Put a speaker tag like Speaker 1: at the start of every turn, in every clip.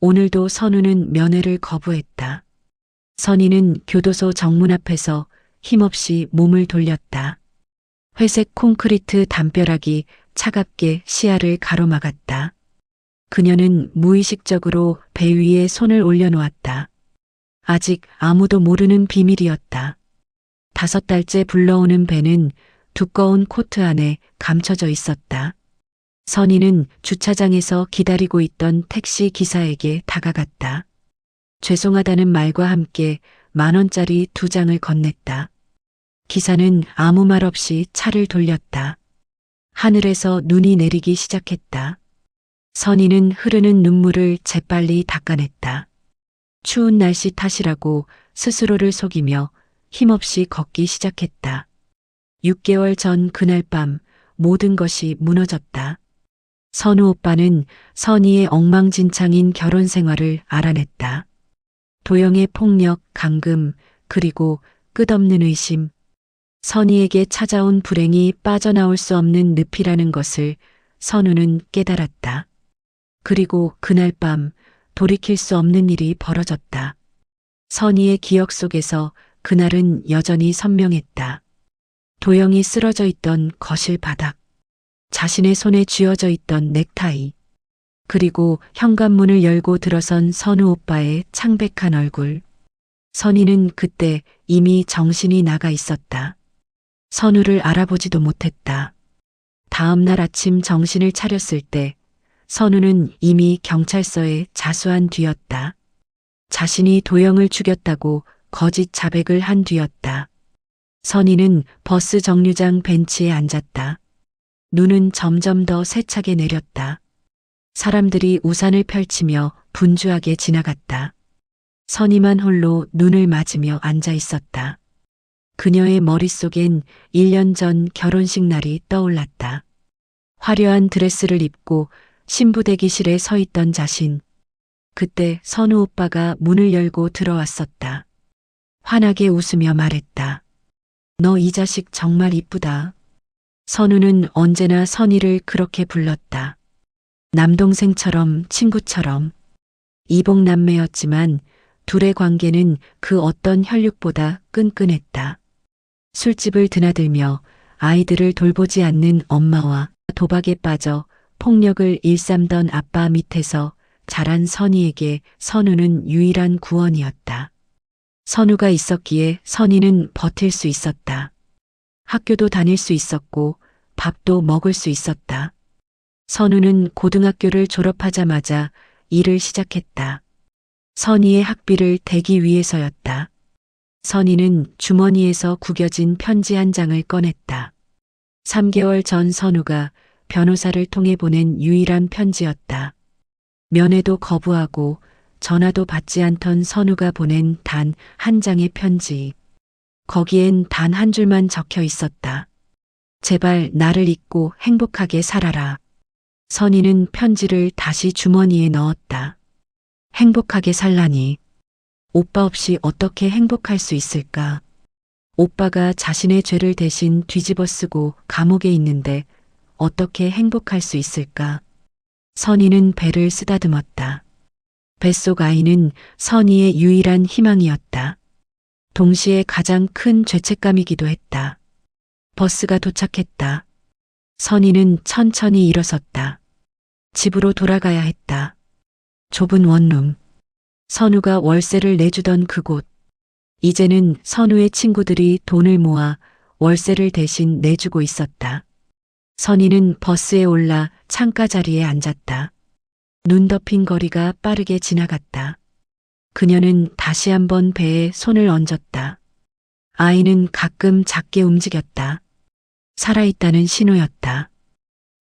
Speaker 1: 오늘도 선우는 면회를 거부했다. 선희는 교도소 정문 앞에서 힘없이 몸을 돌렸다. 회색 콘크리트 담벼락이 차갑게 시야를 가로막았다. 그녀는 무의식적으로 배 위에 손을 올려놓았다. 아직 아무도 모르는 비밀이었다. 5달째 불러오는 배는 두꺼운 코트 안에 감춰져 있었다. 선희는 주차장에서 기다리고 있던 택시 기사에게 다가갔다. 죄송하다는 말과 함께 10,000원짜리 2장을 건넸다. 기사는 아무 말 없이 차를 돌렸다. 하늘에서 눈이 내리기 시작했다. 선희는 흐르는 눈물을 재빨리 닦아냈다. 추운 날씨 탓이라고 스스로를 속이며 힘없이 걷기 시작했다. 6개월 전 그날 밤 모든 것이 무너졌다. 선우 오빠는 선희의 엉망진창인 결혼 생활을 알아냈다. 도영의 폭력, 감금, 그리고 끝없는 의심. 선희에게 찾아온 불행이 빠져나올 수 없는 늪이라는 것을 선우는 깨달았다. 그리고 그날 밤 돌이킬 수 없는 일이 벌어졌다. 선희의 기억 속에서 그날은 여전히 선명했다. 도영이 쓰러져 있던 거실 바닥, 자신의 손에 쥐어져 있던 넥타이, 그리고 현관문을 열고 들어선 선우 오빠의 창백한 얼굴. 선희는 그때 이미 정신이 나가 있었다. 선우를 알아보지도 못했다. 다음 날 아침 정신을 차렸을 때 선우는 이미 경찰서에 자수한 뒤였다. 자신이 도영을 죽였다고 거짓 자백을 한 뒤였다. 선희는 버스 정류장 벤치에 앉았다. 눈은 점점 더 세차게 내렸다. 사람들이 우산을 펼치며 분주하게 지나갔다. 선희만 홀로 눈을 맞으며 앉아 있었다. 그녀의 머릿속엔 1년 전 결혼식 날이 떠올랐다. 화려한 드레스를 입고 신부 대기실에 서 있던 자신. 그때 선우 오빠가 문을 열고 들어왔었다. 환하게 웃으며 말했다. 너 이 자식 정말 이쁘다. 선우는 언제나 선희를 그렇게 불렀다. 남동생처럼 친구처럼. 이복남매였지만 둘의 관계는 그 어떤 혈육보다 끈끈했다. 술집을 드나들며 아이들을 돌보지 않는 엄마와 도박에 빠져 폭력을 일삼던 아빠 밑에서 자란 선희에게 선우는 유일한 구원이었다. 선우가 있었기에 선희는 버틸 수 있었다. 학교도 다닐 수 있었고 밥도 먹을 수 있었다. 선우는 고등학교를 졸업하자마자 일을 시작했다. 선희의 학비를 대기 위해서였다. 선희는 주머니에서 구겨진 편지 한 장을 꺼냈다. 3개월 전 선우가 변호사를 통해 보낸 유일한 편지였다. 면회도 거부하고 전화도 받지 않던 선우가 보낸 단 한 장의 편지. 거기엔 단 한 줄만 적혀 있었다. 제발 나를 잊고 행복하게 살아라. 선희는 편지를 다시 주머니에 넣었다. 행복하게 살라니. 오빠 없이 어떻게 행복할 수 있을까? 오빠가 자신의 죄를 대신 뒤집어 쓰고 감옥에 있는데 어떻게 행복할 수 있을까? 선희는 배를 쓰다듬었다. 뱃속 아이는 선희의 유일한 희망이었다. 동시에 가장 큰 죄책감이기도 했다. 버스가 도착했다. 선희는 천천히 일어섰다. 집으로 돌아가야 했다. 좁은 원룸. 선우가 월세를 내주던 그곳. 이제는 선우의 친구들이 돈을 모아 월세를 대신 내주고 있었다. 선희는 버스에 올라 창가 자리에 앉았다. 눈 덮인 거리가 빠르게 지나갔다. 그녀는 다시 한번 배에 손을 얹었다. 아이는 가끔 작게 움직였다. 살아있다는 신호였다.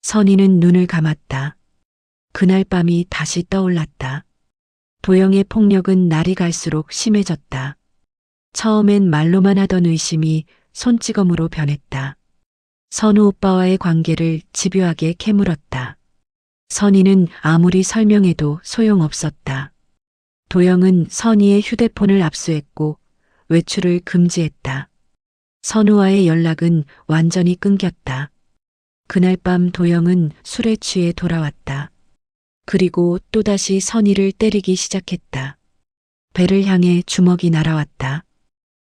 Speaker 1: 선희는 눈을 감았다. 그날 밤이 다시 떠올랐다. 도영의 폭력은 날이 갈수록 심해졌다. 처음엔 말로만 하던 의심이 손찌검으로 변했다. 선우 오빠와의 관계를 집요하게 캐물었다. 선희는 아무리 설명해도 소용없었다. 도영은 선희의 휴대폰을 압수했고 외출을 금지했다. 선우와의 연락은 완전히 끊겼다. 그날 밤 도영은 술에 취해 돌아왔다. 그리고 또다시 선희를 때리기 시작했다. 배를 향해 주먹이 날아왔다.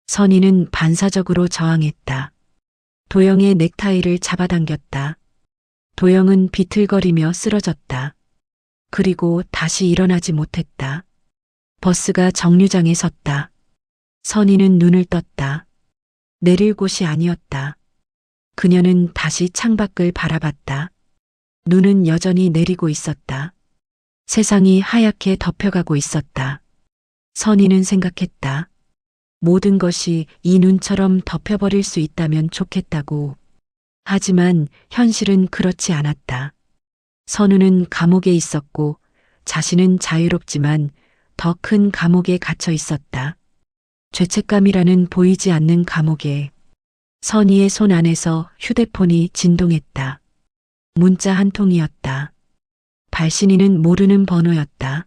Speaker 1: 선희는 반사적으로 저항했다. 도영의 넥타이를 잡아당겼다. 도영은 비틀거리며 쓰러졌다. 그리고 다시 일어나지 못했다. 버스가 정류장에 섰다. 선희는 눈을 떴다. 내릴 곳이 아니었다. 그녀는 다시 창밖을 바라봤다. 눈은 여전히 내리고 있었다. 세상이 하얗게 덮여가고 있었다. 선희는 생각했다. 모든 것이 이 눈처럼 덮여버릴 수 있다면 좋겠다고. 하지만 현실은 그렇지 않았다. 선우는 감옥에 있었고 자신은 자유롭지만 더 큰 감옥에 갇혀 있었다. 죄책감이라는 보이지 않는 감옥에. 선희의 손 안에서 휴대폰이 진동했다. 문자 한 통이었다. 발신인은 모르는 번호였다.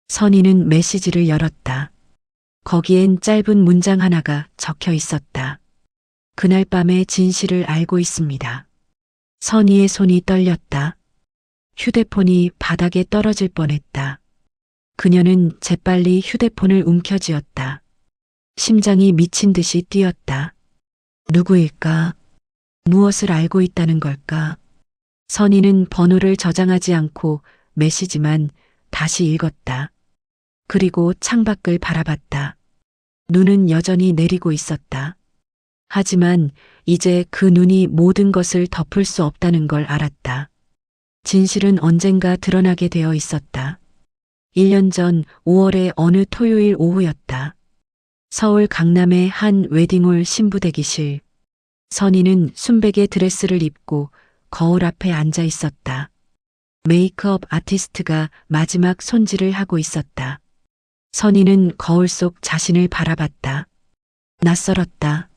Speaker 1: 선희는 메시지를 열었다. 거기엔 짧은 문장 하나가 적혀 있었다. 그날 밤의 진실을 알고 있습니다. 선희의 손이 떨렸다. 휴대폰이 바닥에 떨어질 뻔했다. 그녀는 재빨리 휴대폰을 움켜쥐었다. 심장이 미친 듯이 뛰었다. 누구일까? 무엇을 알고 있다는 걸까? 선희는 번호를 저장하지 않고 메시지만 다시 읽었다. 그리고 창밖을 바라봤다. 눈은 여전히 내리고 있었다. 하지만 이제 그 눈이 모든 것을 덮을 수 없다는 걸 알았다. 진실은 언젠가 드러나게 되어 있었다. 1년 전 5월의 어느 토요일 오후였다. 서울 강남의 한 웨딩홀 신부 대기실. 선희는 순백의 드레스를 입고 거울 앞에 앉아 있었다. 메이크업 아티스트가 마지막 손질을 하고 있었다. 선희는 거울 속 자신을 바라봤다. 낯설었다.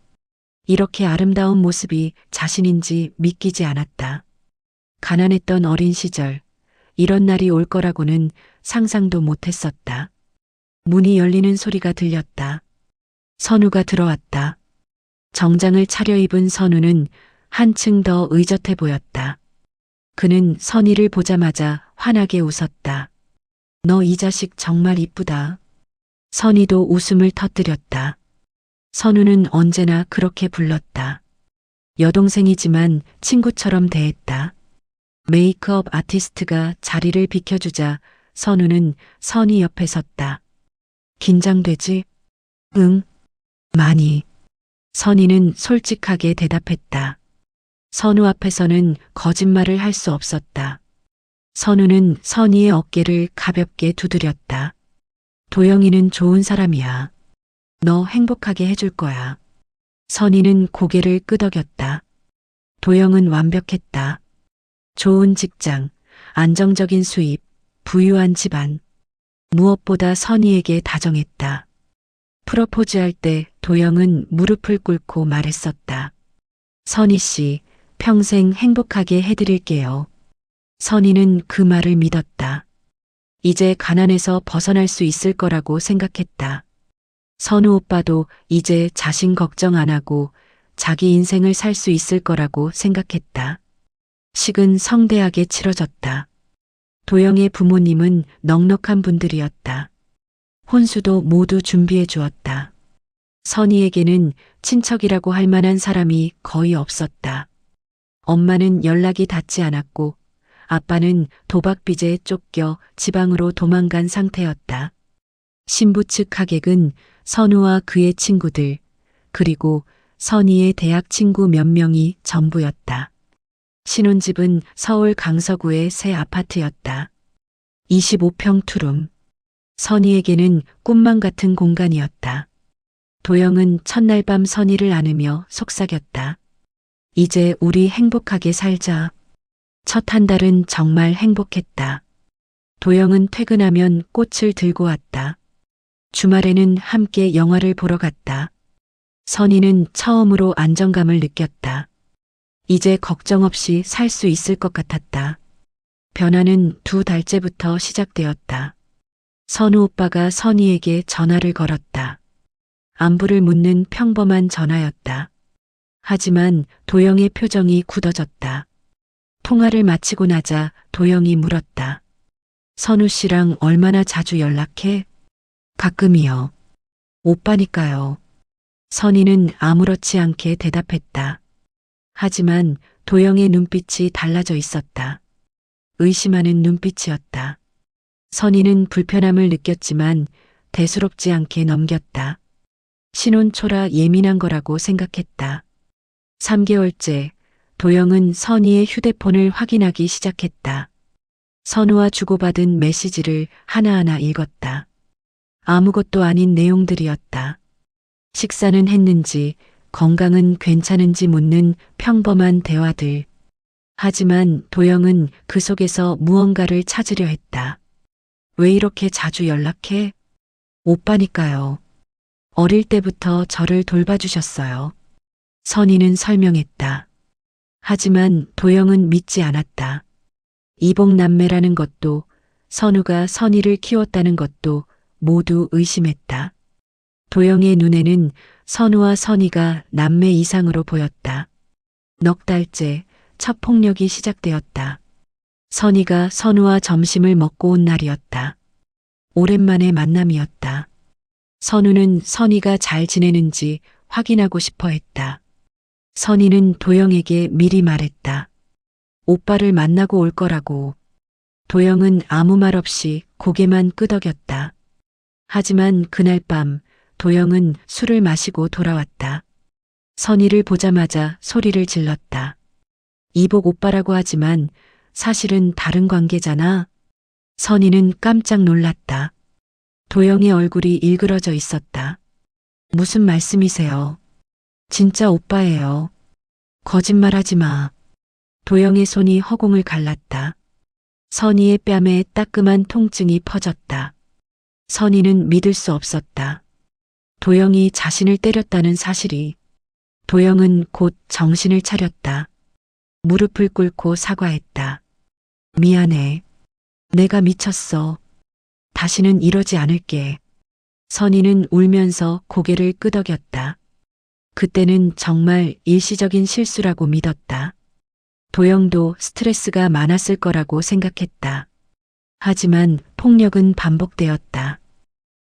Speaker 1: 이렇게 아름다운 모습이 자신인지 믿기지 않았다. 가난했던 어린 시절, 이런 날이 올 거라고는 상상도 못했었다. 문이 열리는 소리가 들렸다. 선우가 들어왔다. 정장을 차려입은 선우는 한층 더 의젓해 보였다. 그는 선희를 보자마자 환하게 웃었다. 너 이 자식 정말 이쁘다. 선희도 웃음을 터뜨렸다. 선우는 언제나 그렇게 불렀다. 여동생이지만 친구처럼 대했다. 메이크업 아티스트가 자리를 비켜주자 선우는 선희 옆에 섰다. 긴장되지? 응, 많이. 선희는 솔직하게 대답했다. 선우 앞에서는 거짓말을 할 수 없었다. 선우는 선희의 어깨를 가볍게 두드렸다. 도영이는 좋은 사람이야. 너 행복하게 해줄 거야. 선희는 고개를 끄덕였다. 도영은 완벽했다. 좋은 직장, 안정적인 수입, 부유한 집안. 무엇보다 선희에게 다정했다. 프로포즈할 때 도영은 무릎을 꿇고 말했었다. 선희 씨, 평생 행복하게 해드릴게요. 선희는 그 말을 믿었다. 이제 가난에서 벗어날 수 있을 거라고 생각했다. 선우 오빠도 이제 자신 걱정 안 하고 자기 인생을 살 수 있을 거라고 생각했다. 식은 성대하게 치러졌다. 도영의 부모님은 넉넉한 분들이었다. 혼수도 모두 준비해 주었다. 선희에게는 친척이라고 할 만한 사람이 거의 없었다. 엄마는 연락이 닿지 않았고 아빠는 도박빚에 쫓겨 지방으로 도망간 상태였다. 신부 측 하객은 선우와 그의 친구들, 그리고 선희의 대학 친구 몇 명이 전부였다. 신혼집은 서울 강서구의 새 아파트였다. 25평 투룸. 선희에게는 꿈만 같은 공간이었다. 도영은 첫날 밤 선희를 안으며 속삭였다. 이제 우리 행복하게 살자. 첫 한 달은 정말 행복했다. 도영은 퇴근하면 꽃을 들고 왔다. 주말에는 함께 영화를 보러 갔다. 선희는 처음으로 안정감을 느꼈다. 이제 걱정 없이 살 수 있을 것 같았다. 변화는 2달째부터 시작되었다. 선우 오빠가 선희에게 전화를 걸었다. 안부를 묻는 평범한 전화였다. 하지만 도영의 표정이 굳어졌다. 통화를 마치고 나자 도영이 물었다. 선우 씨랑 얼마나 자주 연락해? 가끔이요. 오빠니까요. 선희는 아무렇지 않게 대답했다. 하지만 도영의 눈빛이 달라져 있었다. 의심하는 눈빛이었다. 선희는 불편함을 느꼈지만 대수롭지 않게 넘겼다. 신혼 초라 예민한 거라고 생각했다. 3개월째 도영은 선희의 휴대폰을 확인하기 시작했다. 선우와 주고받은 메시지를 하나하나 읽었다. 아무것도 아닌 내용들이었다. 식사는 했는지, 건강은 괜찮은지 묻는 평범한 대화들. 하지만 도영은 그 속에서 무언가를 찾으려 했다. 왜 이렇게 자주 연락해? 오빠니까요. 어릴 때부터 저를 돌봐주셨어요. 선희는 설명했다. 하지만 도영은 믿지 않았다. 이복남매라는 것도, 선우가 선희를 키웠다는 것도 모두 의심했다. 도영의 눈에는 선우와 선희가 남매 이상으로 보였다. 넉 달째 첫 폭력이 시작되었다. 선희가 선우와 점심을 먹고 온 날이었다. 오랜만의 만남이었다. 선우는 선희가 잘 지내는지 확인하고 싶어 했다. 선희는 도영에게 미리 말했다. 오빠를 만나고 올 거라고. 도영은 아무 말 없이 고개만 끄덕였다. 하지만 그날 밤 도영은 술을 마시고 돌아왔다. 선희를 보자마자 소리를 질렀다. 이복 오빠라고 하지만 사실은 다른 관계잖아. 선희는 깜짝 놀랐다. 도영의 얼굴이 일그러져 있었다. 무슨 말씀이세요? 진짜 오빠예요. 거짓말하지 마. 도영의 손이 허공을 갈랐다. 선희의 뺨에 따끔한 통증이 퍼졌다. 선희는 믿을 수 없었다. 도영이 자신을 때렸다는 사실이. 도영은 곧 정신을 차렸다. 무릎을 꿇고 사과했다. 미안해. 내가 미쳤어. 다시는 이러지 않을게. 선희는 울면서 고개를 끄덕였다. 그때는 정말 일시적인 실수라고 믿었다. 도영도 스트레스가 많았을 거라고 생각했다. 하지만 폭력은 반복되었다.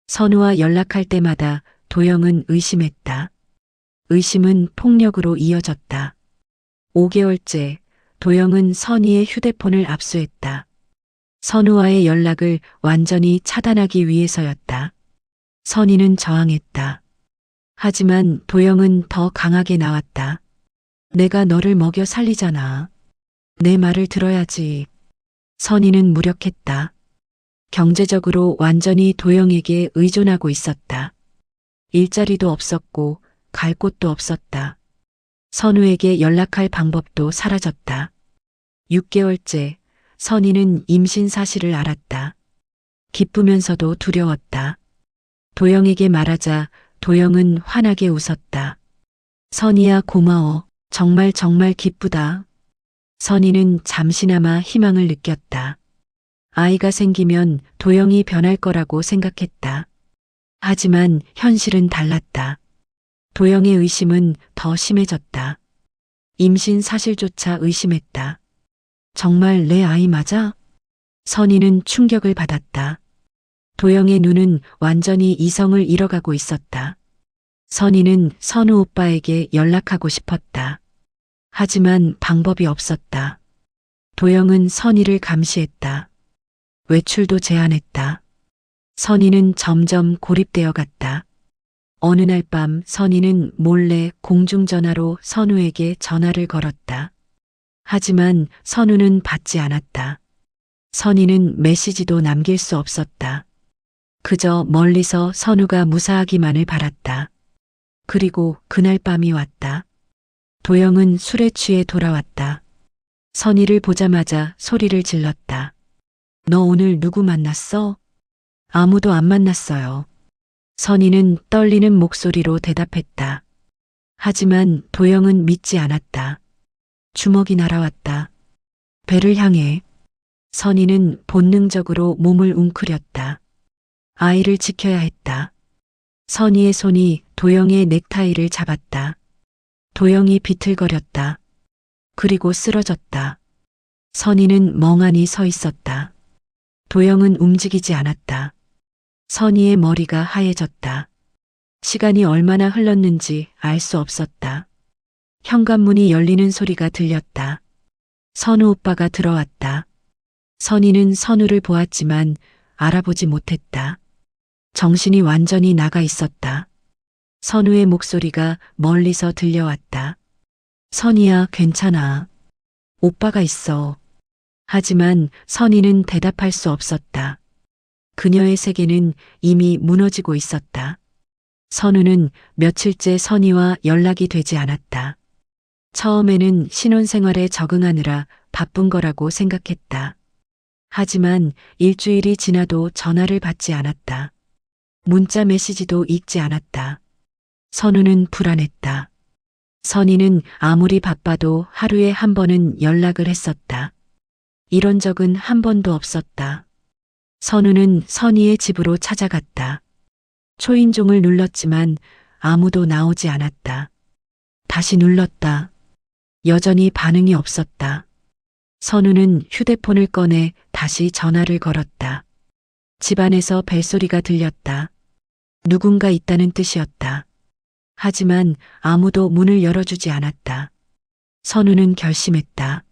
Speaker 1: 선우와 연락할 때마다 도영은 의심했다. 의심은 폭력으로 이어졌다. 5개월째 도영은 선희의 휴대폰을 압수했다. 선우와의 연락을 완전히 차단하기 위해서였다. 선희는 저항했다. 하지만 도영은 더 강하게 나왔다. 내가 너를 먹여 살리잖아. 내 말을 들어야지. 선희는 무력했다. 경제적으로 완전히 도영에게 의존하고 있었다. 일자리도 없었고 갈 곳도 없었다. 선우에게 연락할 방법도 사라졌다. 6개월째 선희는 임신 사실을 알았다. 기쁘면서도 두려웠다. 도영에게 말하자 도영은 환하게 웃었다. 선희야 고마워. 정말 정말 기쁘다. 선희는 잠시나마 희망을 느꼈다. 아이가 생기면 도영이 변할 거라고 생각했다. 하지만 현실은 달랐다. 도영의 의심은 더 심해졌다. 임신 사실조차 의심했다. 정말 내 아이 맞아? 선희는 충격을 받았다. 도영의 눈은 완전히 이성을 잃어가고 있었다. 선희는 선우 오빠에게 연락하고 싶었다. 하지만 방법이 없었다. 도영은 선희를 감시했다. 외출도 제한했다. 선희는 점점 고립되어 갔다. 어느 날 밤 선희는 몰래 공중전화로 선우에게 전화를 걸었다. 하지만 선우는 받지 않았다. 선희는 메시지도 남길 수 없었다. 그저 멀리서 선우가 무사하기만을 바랐다. 그리고 그날 밤이 왔다. 도영은 술에 취해 돌아왔다. 선희를 보자마자 소리를 질렀다. 너 오늘 누구 만났어? 아무도 안 만났어요. 선희는 떨리는 목소리로 대답했다. 하지만 도영은 믿지 않았다. 주먹이 날아왔다. 배를 향해. 선희는 본능적으로 몸을 웅크렸다. 아이를 지켜야 했다. 선희의 손이 도영의 넥타이를 잡았다. 도영이 비틀거렸다. 그리고 쓰러졌다. 선희는 멍하니 서 있었다. 도영은 움직이지 않았다. 선희의 머리가 하얘졌다. 시간이 얼마나 흘렀는지 알 수 없었다. 현관문이 열리는 소리가 들렸다. 선우 오빠가 들어왔다. 선희는 선우를 보았지만 알아보지 못했다. 정신이 완전히 나가 있었다. 선우의 목소리가 멀리서 들려왔다. 선희야, 괜찮아. 오빠가 있어. 하지만 선희는 대답할 수 없었다. 그녀의 세계는 이미 무너지고 있었다. 선우는 며칠째 선희와 연락이 되지 않았다. 처음에는 신혼생활에 적응하느라 바쁜 거라고 생각했다. 하지만 일주일이 지나도 전화를 받지 않았다. 문자 메시지도 읽지 않았다. 선우는 불안했다. 선희는 아무리 바빠도 하루에 한 번은 연락을 했었다. 이런 적은 한 번도 없었다. 선우는 선희의 집으로 찾아갔다. 초인종을 눌렀지만 아무도 나오지 않았다. 다시 눌렀다. 여전히 반응이 없었다. 선우는 휴대폰을 꺼내 다시 전화를 걸었다. 집안에서 벨소리가 들렸다. 누군가 있다는 뜻이었다. 하지만 아무도 문을 열어주지 않았다. 선우는 결심했다.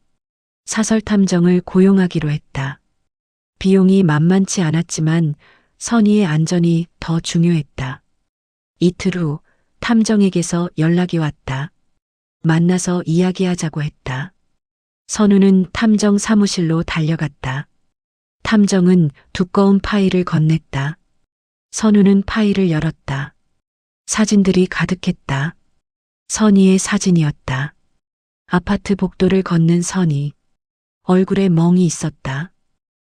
Speaker 1: 사설 탐정을 고용하기로 했다. 비용이 만만치 않았지만 선희의 안전이 더 중요했다. 이틀 후 탐정에게서 연락이 왔다. 만나서 이야기하자고 했다. 선우는 탐정 사무실로 달려갔다. 탐정은 두꺼운 파일을 건넸다. 선우는 파일을 열었다. 사진들이 가득했다. 선희의 사진이었다. 아파트 복도를 걷는 선희. 얼굴에 멍이 있었다.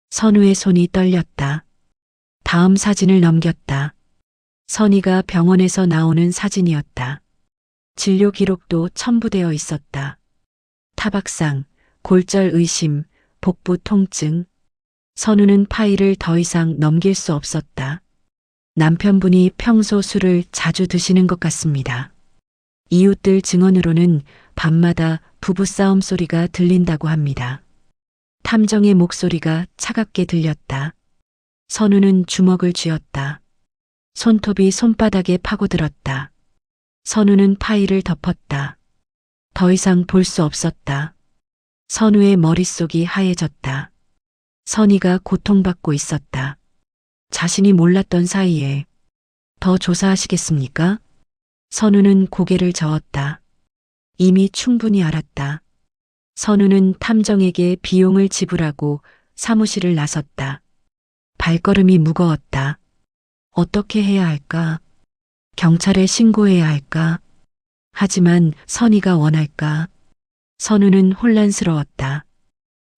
Speaker 1: 선우의 손이 떨렸다. 다음 사진을 넘겼다. 선희가 병원에서 나오는 사진이었다. 진료 기록도 첨부되어 있었다. 타박상, 골절 의심, 복부 통증. 선우는 파일을 더 이상 넘길 수 없었다. 남편분이 평소 술을 자주 드시는 것 같습니다. 이웃들 증언으로는 밤마다 부부싸움 소리가 들린다고 합니다. 탐정의 목소리가 차갑게 들렸다. 선우는 주먹을 쥐었다. 손톱이 손바닥에 파고들었다. 선우는 파일을 덮었다. 더 이상 볼 수 없었다. 선우의 머릿속이 하얘졌다. 선희가 고통받고 있었다. 자신이 몰랐던 사이에. 더 조사하시겠습니까? 선우는 고개를 저었다. 이미 충분히 알았다. 선우는 탐정에게 비용을 지불하고 사무실을 나섰다. 발걸음이 무거웠다. 어떻게 해야 할까? 경찰에 신고해야 할까? 하지만 선희가 원할까? 선우는 혼란스러웠다.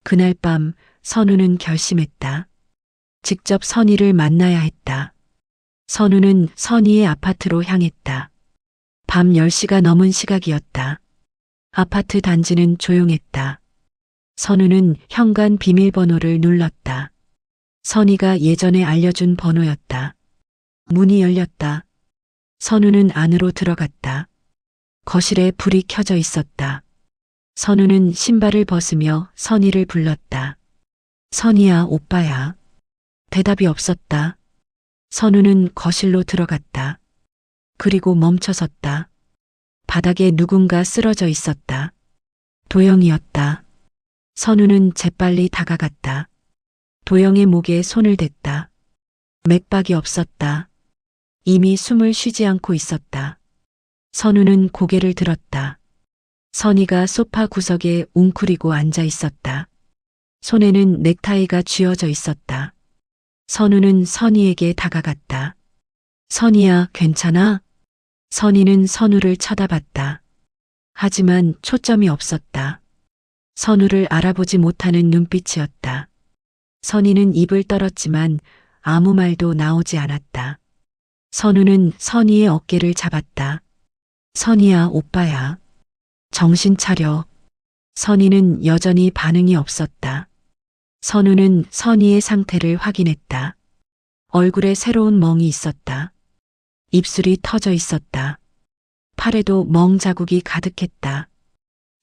Speaker 1: 그날 밤 선우는 결심했다. 직접 선희를 만나야 했다. 선우는 선희의 아파트로 향했다. 밤 10시가 넘은 시각이었다. 아파트 단지는 조용했다. 선우는 현관 비밀번호를 눌렀다. 선희가 예전에 알려준 번호였다. 문이 열렸다. 선우는 안으로 들어갔다. 거실에 불이 켜져 있었다. 선우는 신발을 벗으며 선희를 불렀다. 선희야, 오빠야. 대답이 없었다. 선우는 거실로 들어갔다. 그리고 멈춰섰다. 바닥에 누군가 쓰러져 있었다. 도영이었다. 선우는 재빨리 다가갔다. 도영의 목에 손을 댔다. 맥박이 없었다. 이미 숨을 쉬지 않고 있었다. 선우는 고개를 들었다. 선희가 소파 구석에 웅크리고 앉아 있었다. 손에는 넥타이가 쥐어져 있었다. 선우는 선희에게 다가갔다. 선희야, 괜찮아? 선희는 선우를 쳐다봤다. 하지만 초점이 없었다. 선우를 알아보지 못하는 눈빛이었다. 선희는 입을 떨었지만 아무 말도 나오지 않았다. 선우는 선희의 어깨를 잡았다. 선희야, 오빠야. 정신 차려. 선희는 여전히 반응이 없었다. 선우는 선희의 상태를 확인했다. 얼굴에 새로운 멍이 있었다. 입술이 터져 있었다. 팔에도 멍 자국이 가득했다.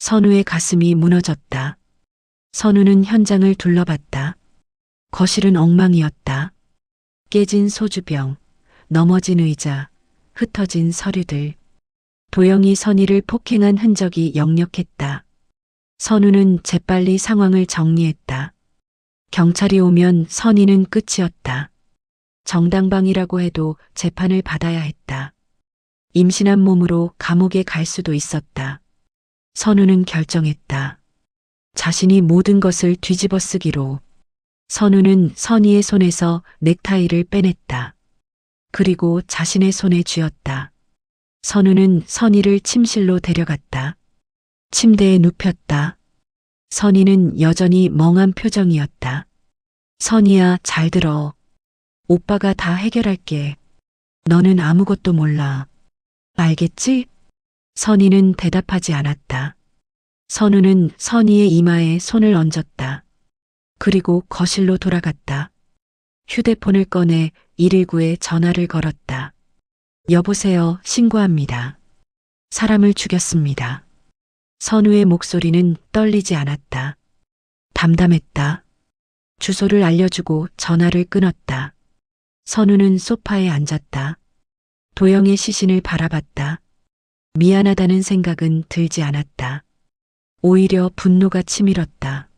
Speaker 1: 선우의 가슴이 무너졌다. 선우는 현장을 둘러봤다. 거실은 엉망이었다. 깨진 소주병, 넘어진 의자, 흩어진 서류들. 도영이 선희를 폭행한 흔적이 역력했다. 선우는 재빨리 상황을 정리했다. 경찰이 오면 선희는 끝이었다. 정당방위라고 해도 재판을 받아야 했다. 임신한 몸으로 감옥에 갈 수도 있었다. 선우는 결정했다. 자신이 모든 것을 뒤집어 쓰기로. 선우는 선희의 손에서 넥타이를 빼냈다. 그리고 자신의 손에 쥐었다. 선우는 선희를 침실로 데려갔다. 침대에 눕혔다. 선희는 여전히 멍한 표정이었다. 선희야, 잘 들어. 오빠가 다 해결할게. 너는 아무것도 몰라. 알겠지? 선희는 대답하지 않았다. 선우는 선희의 이마에 손을 얹었다. 그리고 거실로 돌아갔다. 휴대폰을 꺼내 119에 전화를 걸었다. 여보세요, 신고합니다. 사람을 죽였습니다. 선우의 목소리는 떨리지 않았다. 담담했다. 주소를 알려주고 전화를 끊었다. 선우는 소파에 앉았다. 도영의 시신을 바라봤다. 미안하다는 생각은 들지 않았다. 오히려 분노가 치밀었다.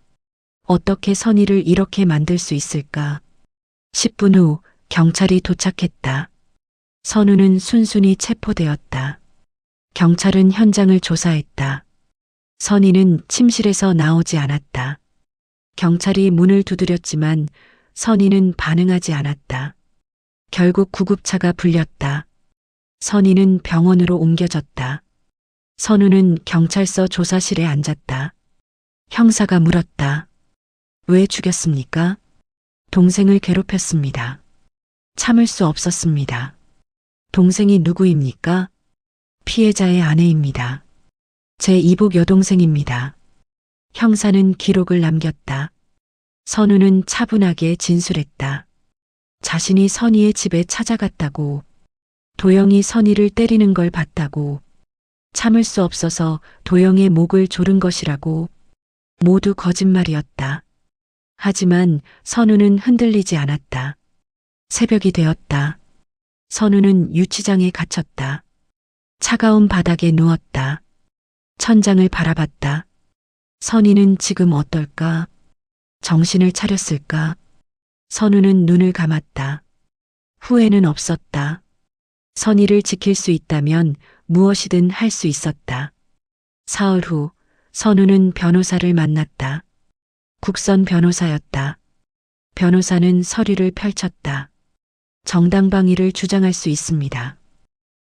Speaker 1: 어떻게 선희를 이렇게 만들 수 있을까? 10분 후 경찰이 도착했다. 선우는 순순히 체포되었다. 경찰은 현장을 조사했다. 선희는 침실에서 나오지 않았다. 경찰이 문을 두드렸지만 선희는 반응하지 않았다. 결국 구급차가 불렸다. 선희는 병원으로 옮겨졌다. 선우는 경찰서 조사실에 앉았다. 형사가 물었다. 왜 죽였습니까? 동생을 괴롭혔습니다. 참을 수 없었습니다. 동생이 누구입니까? 피해자의 아내입니다. 제 이복 여동생입니다. 형사는 기록을 남겼다. 선우는 차분하게 진술했다. 자신이 선희의 집에 찾아갔다고, 도영이 선희를 때리는 걸 봤다고, 참을 수 없어서 도영의 목을 조른 것이라고. 모두 거짓말이었다. 하지만 선우는 흔들리지 않았다. 새벽이 되었다. 선우는 유치장에 갇혔다. 차가운 바닥에 누웠다. 천장을 바라봤다. 선희는 지금 어떨까? 정신을 차렸을까? 선우는 눈을 감았다. 후회는 없었다. 선희를 지킬 수 있다면 무엇이든 할 수 있었다. 사흘 후 선우는 변호사를 만났다. 국선 변호사였다. 변호사는 서류를 펼쳤다. 정당방위를 주장할 수 있습니다.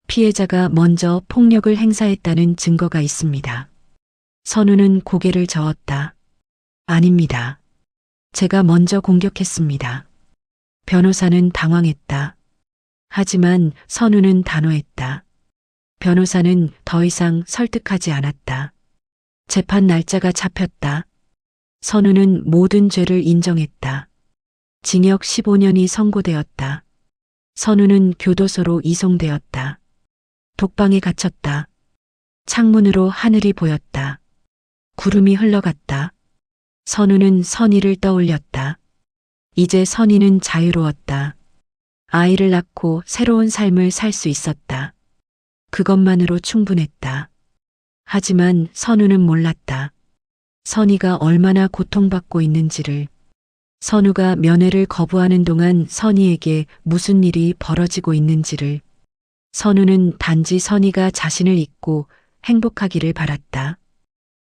Speaker 1: 피해자가 먼저 폭력을 행사했다는 증거가 있습니다. 선우는 고개를 저었다. 아닙니다. 제가 먼저 공격했습니다. 변호사는 당황했다. 하지만 선우는 단호했다. 변호사는 더 이상 설득하지 않았다. 재판 날짜가 잡혔다. 선우는 모든 죄를 인정했다. 징역 15년이 선고되었다. 선우는 교도소로 이송되었다. 독방에 갇혔다. 창문으로 하늘이 보였다. 구름이 흘러갔다. 선우는 선희를 떠올렸다. 이제 선희는 자유로웠다. 아이를 낳고 새로운 삶을 살 수 있었다. 그것만으로 충분했다. 하지만 선우는 몰랐다. 선희가 얼마나 고통받고 있는지를. 선우가 면회를 거부하는 동안 선희에게 무슨 일이 벌어지고 있는지를. 선우는 단지 선희가 자신을 잊고 행복하기를 바랐다.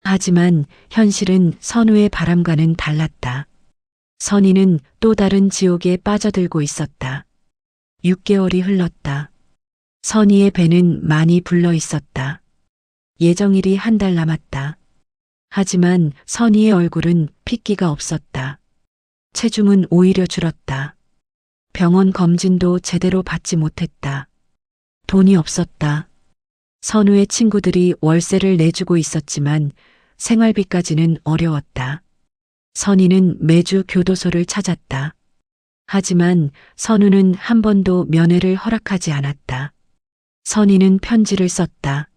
Speaker 1: 하지만 현실은 선우의 바람과는 달랐다. 선희는 또 다른 지옥에 빠져들고 있었다. 6개월이 흘렀다. 선희의 배는 많이 불러 있었다. 예정일이 한 달 남았다. 하지만 선희의 얼굴은 핏기가 없었다. 체중은 오히려 줄었다. 병원 검진도 제대로 받지 못했다. 돈이 없었다. 선우의 친구들이 월세를 내주고 있었지만 생활비까지는 어려웠다. 선희는 매주 교도소를 찾았다. 하지만 선우는 한 번도 면회를 허락하지 않았다. 선희는 편지를 썼다.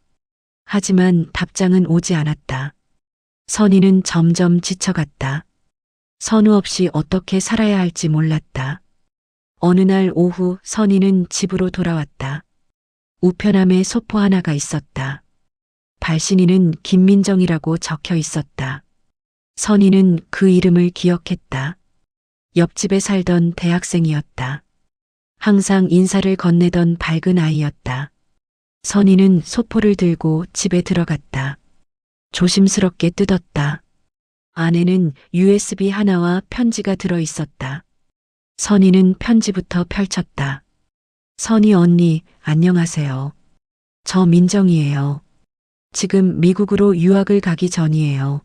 Speaker 1: 하지만 답장은 오지 않았다. 선희는 점점 지쳐갔다. 선우 없이 어떻게 살아야 할지 몰랐다. 어느 날 오후 선희는 집으로 돌아왔다. 우편함에 소포 하나가 있었다. 발신인은 김민정이라고 적혀 있었다. 선희는 그 이름을 기억했다. 옆집에 살던 대학생이었다. 항상 인사를 건네던 밝은 아이였다. 선희는 소포를 들고 집에 들어갔다. 조심스럽게 뜯었다. 안에는 USB 하나와 편지가 들어 있었다. 선희는 편지부터 펼쳤다. 선희 언니, 안녕하세요. 저 민정이에요. 지금 미국으로 유학을 가기 전이에요.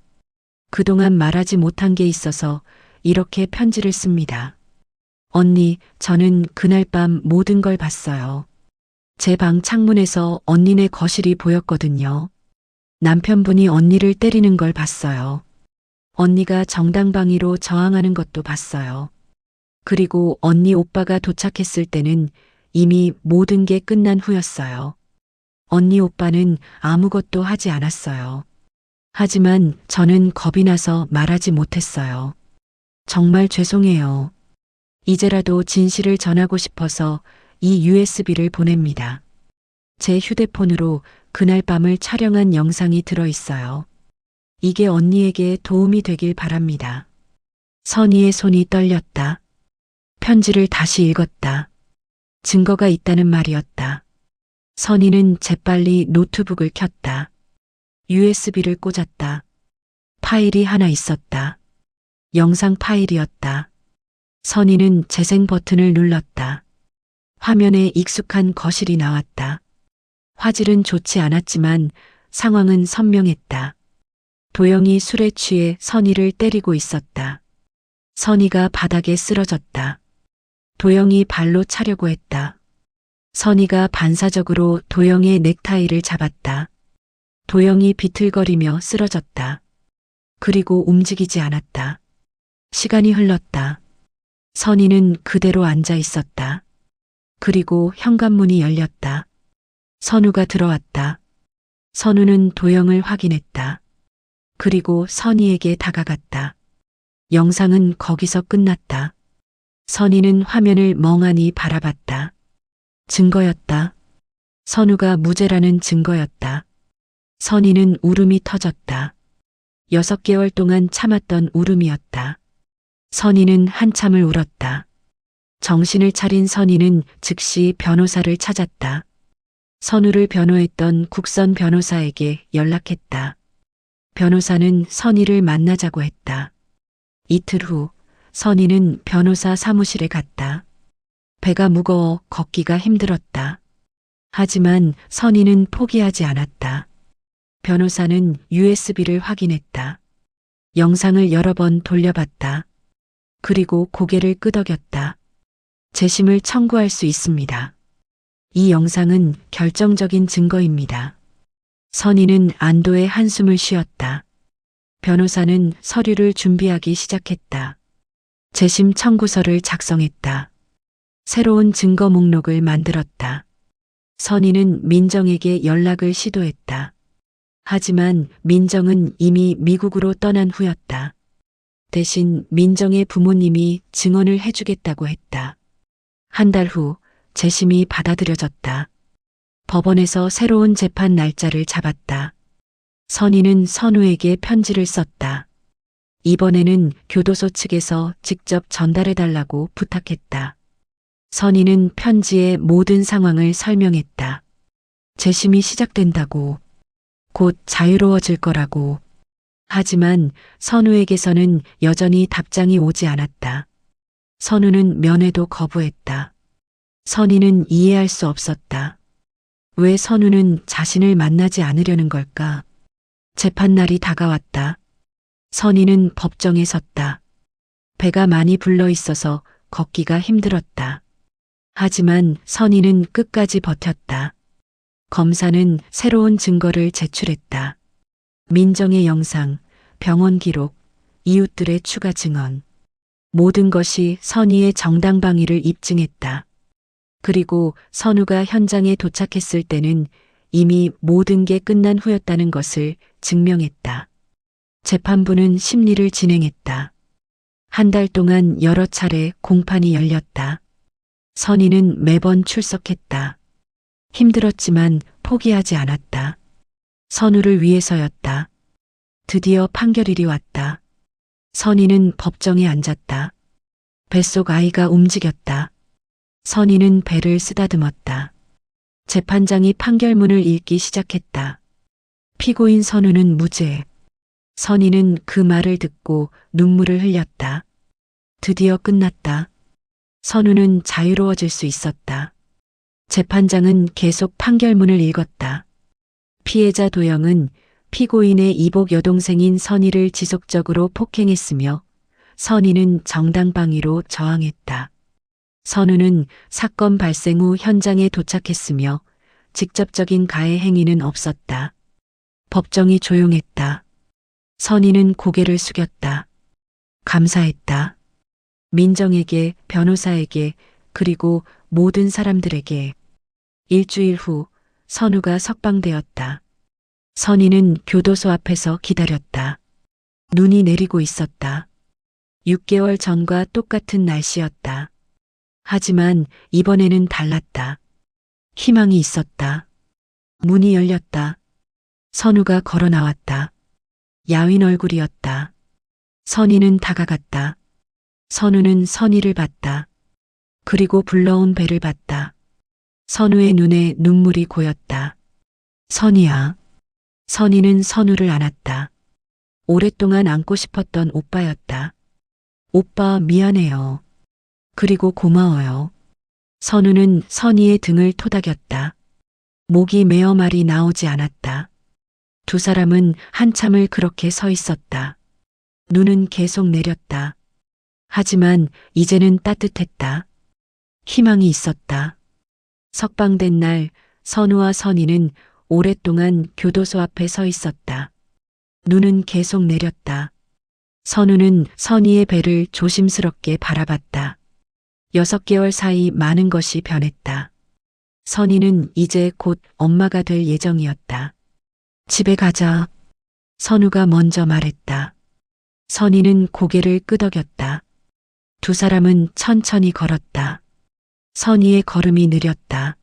Speaker 1: 그동안 말하지 못한 게 있어서 이렇게 편지를 씁니다. 언니, 저는 그날 밤 모든 걸 봤어요. 제 방 창문에서 언니네 거실이 보였거든요. 남편분이 언니를 때리는 걸 봤어요. 언니가 정당방위로 저항하는 것도 봤어요. 그리고 언니 오빠가 도착했을 때는 이미 모든 게 끝난 후였어요. 언니 오빠는 아무것도 하지 않았어요. 하지만 저는 겁이 나서 말하지 못했어요. 정말 죄송해요. 이제라도 진실을 전하고 싶어서 이 USB를 보냅니다. 제 휴대폰으로 그날 밤을 촬영한 영상이 들어 있어요. 이게 언니에게 도움이 되길 바랍니다. 선희의 손이 떨렸다. 편지를 다시 읽었다. 증거가 있다는 말이었다. 선희는 재빨리 노트북을 켰다. USB를 꽂았다. 파일이 하나 있었다. 영상 파일이었다. 선희는 재생 버튼을 눌렀다. 화면에 익숙한 거실이 나왔다. 화질은 좋지 않았지만 상황은 선명했다. 도영이 술에 취해 선희를 때리고 있었다. 선희가 바닥에 쓰러졌다. 도영이 발로 차려고 했다. 선희가 반사적으로 도영의 넥타이를 잡았다. 도영이 비틀거리며 쓰러졌다. 그리고 움직이지 않았다. 시간이 흘렀다. 선희는 그대로 앉아 있었다. 그리고 현관문이 열렸다. 선우가 들어왔다. 선우는 도영을 확인했다. 그리고 선희에게 다가갔다. 영상은 거기서 끝났다. 선희는 화면을 멍하니 바라봤다. 증거였다. 선우가 무죄라는 증거였다. 선희는 울음이 터졌다. 6개월 동안 참았던 울음이었다. 선희는 한참을 울었다. 정신을 차린 선희는 즉시 변호사를 찾았다. 선우를 변호했던 국선 변호사에게 연락했다. 변호사는 선희를 만나자고 했다. 이틀 후 선희는 변호사 사무실에 갔다. 배가 무거워 걷기가 힘들었다. 하지만 선희는 포기하지 않았다. 변호사는 USB를 확인했다. 영상을 여러 번 돌려봤다. 그리고 고개를 끄덕였다. 재심을 청구할 수 있습니다. 이 영상은 결정적인 증거입니다. 선희는 안도의 한숨을 쉬었다. 변호사는 서류를 준비하기 시작했다. 재심 청구서를 작성했다. 새로운 증거 목록을 만들었다. 선희는 민정에게 연락을 시도했다. 하지만 민정은 이미 미국으로 떠난 후였다. 대신 민정의 부모님이 증언을 해주겠다고 했다. 한 달 후 재심이 받아들여졌다. 법원에서 새로운 재판 날짜를 잡았다. 선희는 선우에게 편지를 썼다. 이번에는 교도소 측에서 직접 전달해달라고 부탁했다. 선희는 편지에 모든 상황을 설명했다. 재심이 시작된다고. 곧 자유로워질 거라고. 하지만 선우에게서는 여전히 답장이 오지 않았다. 선우는 면회도 거부했다. 선희는 이해할 수 없었다. 왜 선우는 자신을 만나지 않으려는 걸까? 재판날이 다가왔다. 선희는 법정에 섰다. 배가 많이 불러 있어서 걷기가 힘들었다. 하지만 선희는 끝까지 버텼다. 검사는 새로운 증거를 제출했다. 민정의 영상, 병원 기록, 이웃들의 추가 증언. 모든 것이 선희의 정당방위를 입증했다. 그리고 선우가 현장에 도착했을 때는 이미 모든 게 끝난 후였다는 것을 증명했다. 재판부는 심리를 진행했다. 한 달 동안 여러 차례 공판이 열렸다. 선희는 매번 출석했다. 힘들었지만 포기하지 않았다. 선우를 위해서였다. 드디어 판결일이 왔다. 선희는 법정에 앉았다. 뱃속 아이가 움직였다. 선희는 배를 쓰다듬었다. 재판장이 판결문을 읽기 시작했다. 피고인 선우는 무죄. 선희는 그 말을 듣고 눈물을 흘렸다. 드디어 끝났다. 선우는 자유로워질 수 있었다. 재판장은 계속 판결문을 읽었다. 피해자 도영은 피고인의 이복 여동생인 선희를 지속적으로 폭행했으며 선희는 정당방위로 저항했다. 선우는 사건 발생 후 현장에 도착했으며 직접적인 가해 행위는 없었다. 법정이 조용했다. 선희는 고개를 숙였다. 감사했다. 민정에게, 변호사에게, 그리고 모든 사람들에게. 일주일 후 선우가 석방되었다. 선희는 교도소 앞에서 기다렸다. 눈이 내리고 있었다. 6개월 전과 똑같은 날씨였다. 하지만 이번에는 달랐다. 희망이 있었다. 문이 열렸다. 선우가 걸어 나왔다. 야윈 얼굴이었다. 선희는 다가갔다. 선우는 선희를 봤다. 그리고 불러온 배를 봤다. 선우의 눈에 눈물이 고였다. 선희야. 선희는 선우를 안았다. 오랫동안 안고 싶었던 오빠였다. 오빠 미안해요. 그리고 고마워요. 선우는 선희의 등을 토닥였다. 목이 메어 말이 나오지 않았다. 두 사람은 한참을 그렇게 서 있었다. 눈은 계속 내렸다. 하지만 이제는 따뜻했다. 희망이 있었다. 석방된 날 선우와 선희는 오랫동안 교도소 앞에 서 있었다. 눈은 계속 내렸다. 선우는 선희의 배를 조심스럽게 바라봤다. 6개월 사이 많은 것이 변했다. 선희는 이제 곧 엄마가 될 예정이었다. 집에 가자. 선우가 먼저 말했다. 선희는 고개를 끄덕였다. 두 사람은 천천히 걸었다. 선희의 걸음이 느렸다.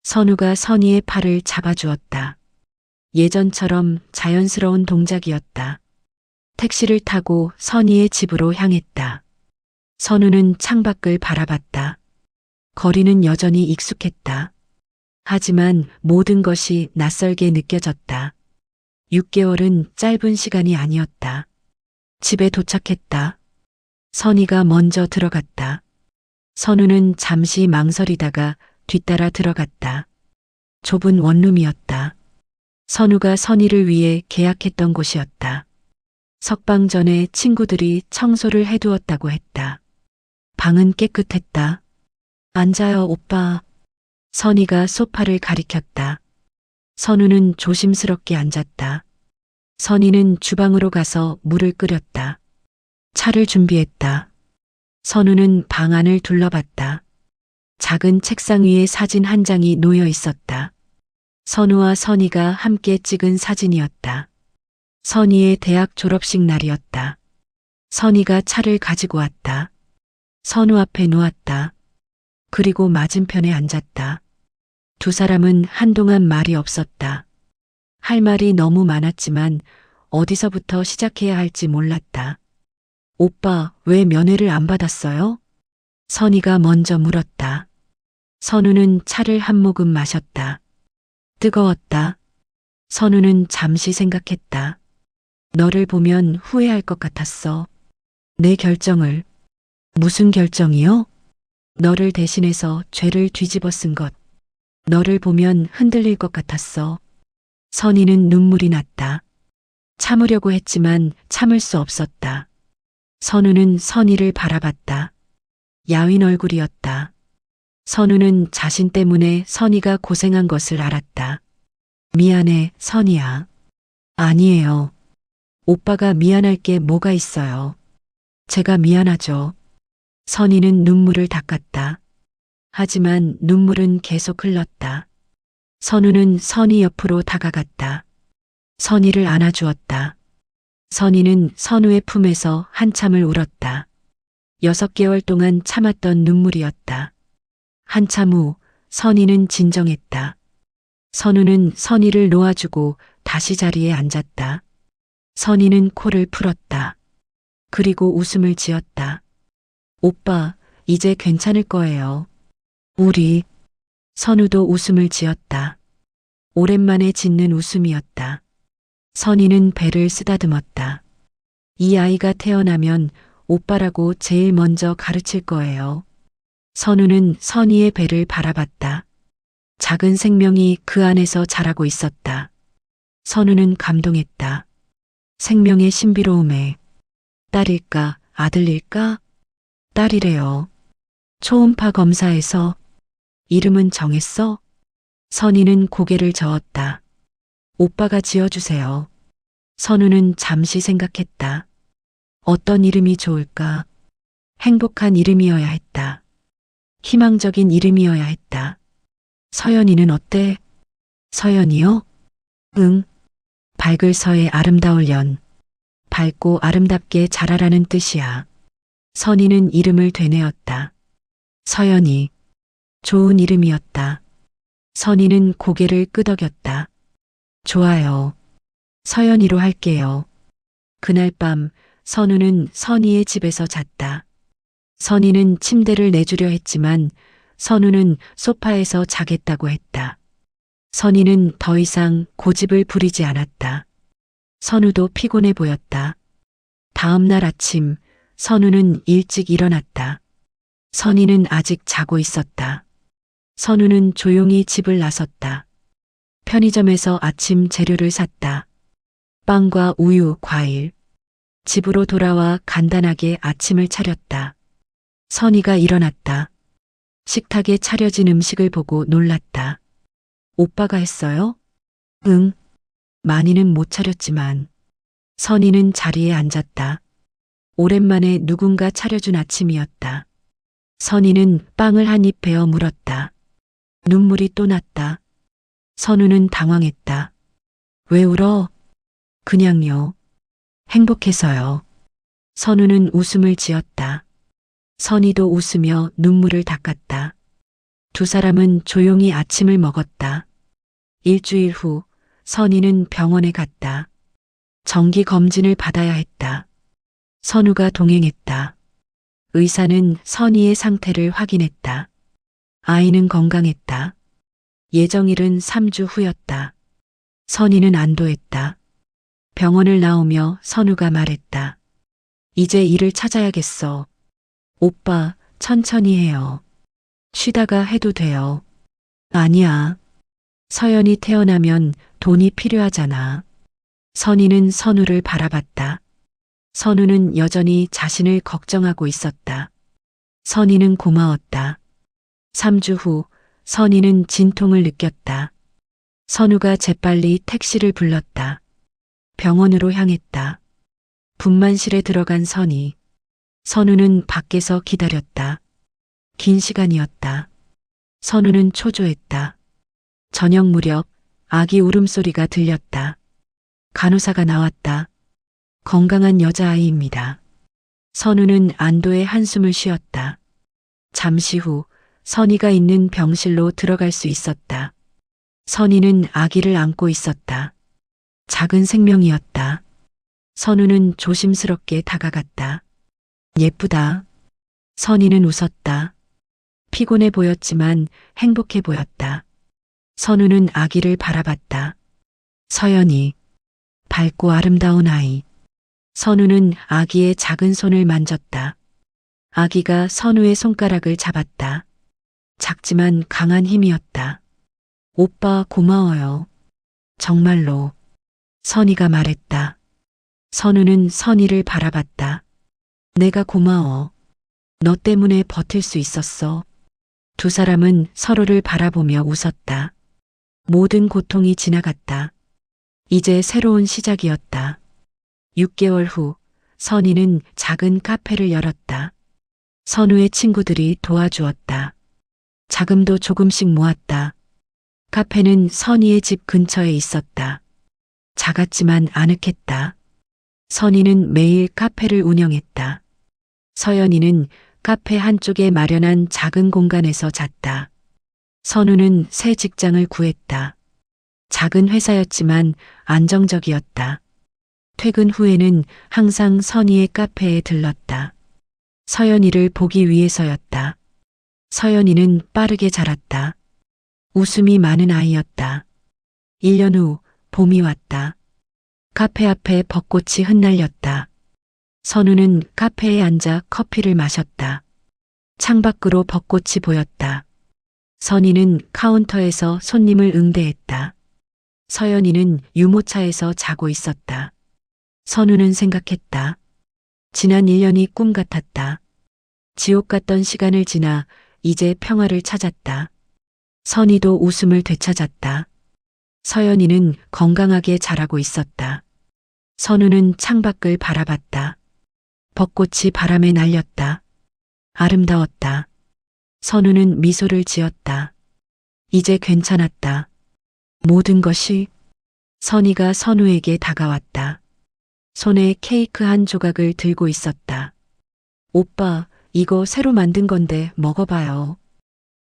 Speaker 1: 선우가 선희의 팔을 잡아주었다. 예전처럼 자연스러운 동작이었다. 택시를 타고 선희의 집으로 향했다. 선우는 창밖을 바라봤다. 거리는 여전히 익숙했다. 하지만 모든 것이 낯설게 느껴졌다. 6개월은 짧은 시간이 아니었다. 집에 도착했다. 선희가 먼저 들어갔다. 선우는 잠시 망설이다가 뒤따라 들어갔다. 좁은 원룸이었다. 선우가 선희를 위해 계약했던 곳이었다. 석방 전에 친구들이 청소를 해두었다고 했다. 방은 깨끗했다. 앉아요, 오빠. 선희가 소파를 가리켰다. 선우는 조심스럽게 앉았다. 선희는 주방으로 가서 물을 끓였다. 차를 준비했다. 선우는 방 안을 둘러봤다. 작은 책상 위에 사진 한 장이 놓여 있었다. 선우와 선희가 함께 찍은 사진이었다. 선희의 대학 졸업식 날이었다. 선희가 차를 가지고 왔다. 선우 앞에 놓았다. 그리고 맞은편에 앉았다. 두 사람은 한동안 말이 없었다. 할 말이 너무 많았지만 어디서부터 시작해야 할지 몰랐다. 오빠, 왜 면회를 안 받았어요? 선희가 먼저 물었다. 선우는 차를 한 모금 마셨다. 뜨거웠다. 선우는 잠시 생각했다. 너를 보면 후회할 것 같았어. 내 결정을. 무슨 결정이요? 너를 대신해서 죄를 뒤집어 쓴 것. 너를 보면 흔들릴 것 같았어. 선희는 눈물이 났다. 참으려고 했지만 참을 수 없었다. 선우는 선희를 바라봤다. 야윈 얼굴이었다. 선우는 자신 때문에 선희가 고생한 것을 알았다. 미안해, 선희야. 아니에요. 오빠가 미안할 게 뭐가 있어요. 제가 미안하죠. 선희는 눈물을 닦았다. 하지만 눈물은 계속 흘렀다. 선우는 선희 옆으로 다가갔다. 선희를 안아주었다. 선희는 선우의 품에서 한참을 울었다. 6개월 동안 참았던 눈물이었다. 한참 후 선희는 진정했다. 선우는 선희를 놓아주고 다시 자리에 앉았다. 선희는 코를 풀었다. 그리고 웃음을 지었다. 오빠, 이제 괜찮을 거예요. 우리. 선우도 웃음을 지었다. 오랜만에 짓는 웃음이었다. 선희는 배를 쓰다듬었다. 이 아이가 태어나면 오빠라고 제일 먼저 가르칠 거예요. 선우는 선희의 배를 바라봤다. 작은 생명이 그 안에서 자라고 있었다. 선우는 감동했다. 생명의 신비로움에. 딸일까, 아들일까? 딸이래요. 초음파 검사에서. 이름은 정했어? 선희는 고개를 저었다. 오빠가 지어주세요. 선우는 잠시 생각했다. 어떤 이름이 좋을까? 행복한 이름이어야 했다. 희망적인 이름이어야 했다. 서연이는 어때? 서연이요? 응. 밝을 서의 아름다울 연. 밝고 아름답게 자라라는 뜻이야. 선희는 이름을 되뇌었다. 서연이. 좋은 이름이었다. 선희는 고개를 끄덕였다. 좋아요. 서연이로 할게요. 그날 밤 선우는 선희의 집에서 잤다. 선희는 침대를 내주려 했지만 선우는 소파에서 자겠다고 했다. 선희는 더 이상 고집을 부리지 않았다. 선우도 피곤해 보였다. 다음 날 아침 선우는 일찍 일어났다. 선희는 아직 자고 있었다. 선우는 조용히 집을 나섰다. 편의점에서 아침 재료를 샀다. 빵과 우유, 과일. 집으로 돌아와 간단하게 아침을 차렸다. 선희가 일어났다. 식탁에 차려진 음식을 보고 놀랐다. 오빠가 했어요? 응. 많이는 못 차렸지만. 선희는 자리에 앉았다. 오랜만에 누군가 차려준 아침이었다. 선희는 빵을 한 입 베어 물었다. 눈물이 또 났다. 선우는 당황했다. 왜 울어? 그냥요. 행복해서요. 선우는 웃음을 지었다. 선희도 웃으며 눈물을 닦았다. 두 사람은 조용히 아침을 먹었다. 일주일 후 선희는 병원에 갔다. 정기 검진을 받아야 했다. 선우가 동행했다. 의사는 선희의 상태를 확인했다. 아이는 건강했다. 예정일은 3주 후였다. 선희는 안도했다. 병원을 나오며 선우가 말했다. 이제 일을 찾아야겠어. 오빠, 천천히 해요. 쉬다가 해도 돼요. 아니야. 서연이 태어나면 돈이 필요하잖아. 선희는 선우를 바라봤다. 선우는 여전히 자신을 걱정하고 있었다. 선희는 고마웠다. 3주 후 선희는 진통을 느꼈다. 선우가 재빨리 택시를 불렀다. 병원으로 향했다. 분만실에 들어간 선희. 선우는 밖에서 기다렸다. 긴 시간이었다. 선우는 초조했다. 저녁 무렵 아기 울음소리가 들렸다. 간호사가 나왔다. 건강한 여자아이입니다. 선우는 안도의 한숨을 쉬었다. 잠시 후 선희가 있는 병실로 들어갈 수 있었다. 선희는 아기를 안고 있었다. 작은 생명이었다. 선우는 조심스럽게 다가갔다. 예쁘다. 선희는 웃었다. 피곤해 보였지만 행복해 보였다. 선우는 아기를 바라봤다. 서연이. 밝고 아름다운 아이. 선우는 아기의 작은 손을 만졌다. 아기가 선우의 손가락을 잡았다. 작지만 강한 힘이었다. 오빠 고마워요. 정말로. 선희가 말했다. 선우는 선희를 바라봤다. 내가 고마워. 너 때문에 버틸 수 있었어. 두 사람은 서로를 바라보며 웃었다. 모든 고통이 지나갔다. 이제 새로운 시작이었다. 6개월 후 선희는 작은 카페를 열었다. 선우의 친구들이 도와주었다. 자금도 조금씩 모았다. 카페는 선희의 집 근처에 있었다. 작았지만 아늑했다. 선희는 매일 카페를 운영했다. 서연이는 카페 한쪽에 마련한 작은 공간에서 잤다. 선우는 새 직장을 구했다. 작은 회사였지만 안정적이었다. 퇴근 후에는 항상 선희의 카페에 들렀다. 서연이를 보기 위해서였다. 서연이는 빠르게 자랐다. 웃음이 많은 아이였다. 1년 후 봄이 왔다. 카페 앞에 벚꽃이 흩날렸다. 선우는 카페에 앉아 커피를 마셨다. 창밖으로 벚꽃이 보였다. 선희는 카운터에서 손님을 응대했다. 서연이는 유모차에서 자고 있었다. 선우는 생각했다. 지난 1년이 꿈 같았다. 지옥 같던 시간을 지나 이제 평화를 찾았다. 선희도 웃음을 되찾았다. 서연이는 건강하게 자라고 있었다. 선우는 창밖을 바라봤다. 벚꽃이 바람에 날렸다. 아름다웠다. 선우는 미소를 지었다. 이제 괜찮았다. 모든 것이. 선희가 선우에게 다가왔다. 손에 케이크 한 조각을 들고 있었다. 오빠, 이거 새로 만든 건데 먹어봐요.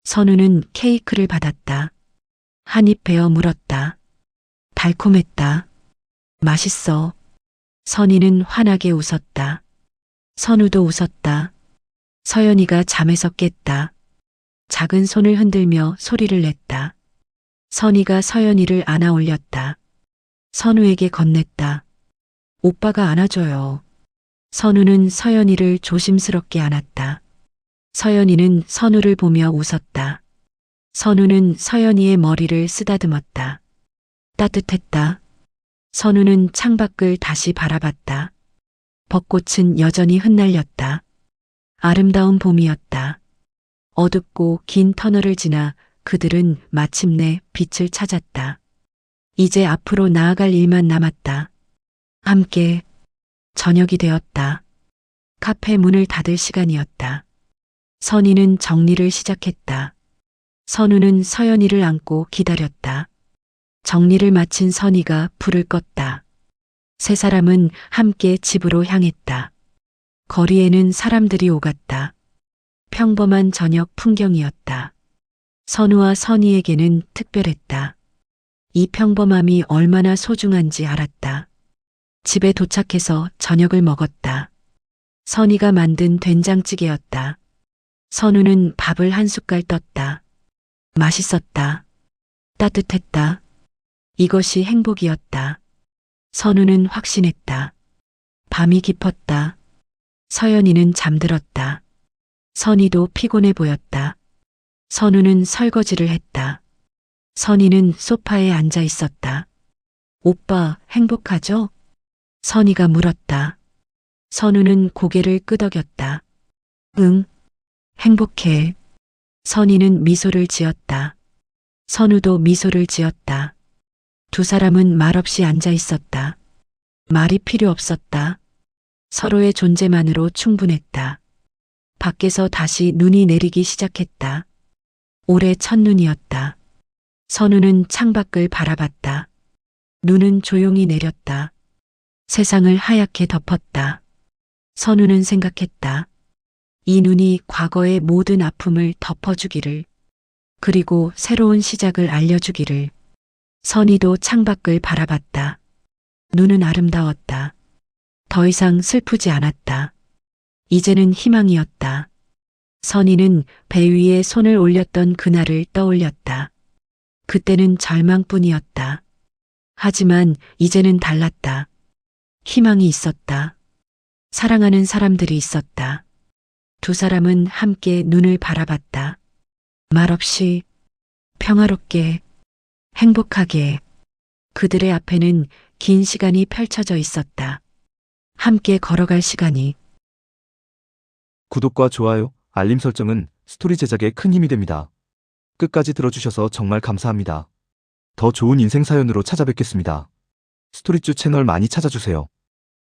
Speaker 1: 선우는 케이크를 받았다. 한 입 베어 물었다. 달콤했다. 맛있어. 선희는 환하게 웃었다. 선우도 웃었다. 서연이가 잠에서 깼다. 작은 손을 흔들며 소리를 냈다. 선희가 서연이를 안아 올렸다. 선우에게 건넸다. 오빠가 안아줘요. 선우는 서연이를 조심스럽게 안았다. 서연이는 선우를 보며 웃었다. 선우는 서연이의 머리를 쓰다듬었다. 따뜻했다. 선우는 창밖을 다시 바라봤다. 벚꽃은 여전히 흩날렸다. 아름다운 봄이었다. 어둡고 긴 터널을 지나 그들은 마침내 빛을 찾았다. 이제 앞으로 나아갈 일만 남았다. 함께. 저녁이 되었다. 카페 문을 닫을 시간이었다. 선희는 정리를 시작했다. 선우는 서연이를 안고 기다렸다. 정리를 마친 선희가 불을 껐다. 세 사람은 함께 집으로 향했다. 거리에는 사람들이 오갔다. 평범한 저녁 풍경이었다. 선우와 선희에게는 특별했다. 이 평범함이 얼마나 소중한지 알았다. 집에 도착해서 저녁을 먹었다. 선희가 만든 된장찌개였다. 선우는 밥을 한 숟갈 떴다. 맛있었다. 따뜻했다. 이것이 행복이었다. 선우는 확신했다. 밤이 깊었다. 서연이는 잠들었다. 선희도 피곤해 보였다. 선우는 설거지를 했다. 선희는 소파에 앉아 있었다. 오빠, 행복하죠? 선희가 물었다. 선우는 고개를 끄덕였다. 응, 행복해. 선희는 미소를 지었다. 선우도 미소를 지었다. 두 사람은 말없이 앉아 있었다. 말이 필요 없었다. 서로의 존재만으로 충분했다. 밖에서 다시 눈이 내리기 시작했다. 올해 첫눈이었다. 선우는 창밖을 바라봤다. 눈은 조용히 내렸다. 세상을 하얗게 덮었다. 선우는 생각했다. 이 눈이 과거의 모든 아픔을 덮어주기를, 그리고 새로운 시작을 알려주기를. 선희도 창밖을 바라봤다. 눈은 아름다웠다. 더 이상 슬프지 않았다. 이제는 희망이었다. 선희는 배 위에 손을 올렸던 그날을 떠올렸다. 그때는 절망뿐이었다. 하지만 이제는 달랐다. 희망이 있었다. 사랑하는 사람들이 있었다. 두 사람은 함께 눈을 바라봤다. 말없이, 평화롭게, 행복하게. 그들의 앞에는 긴 시간이 펼쳐져 있었다. 함께 걸어갈 시간이.
Speaker 2: 구독과 좋아요, 알림 설정은 스토리 제작에 큰 힘이 됩니다. 끝까지 들어주셔서 정말 감사합니다. 더 좋은 인생 사연으로 찾아뵙겠습니다. 스토리쭈 채널 많이 찾아주세요.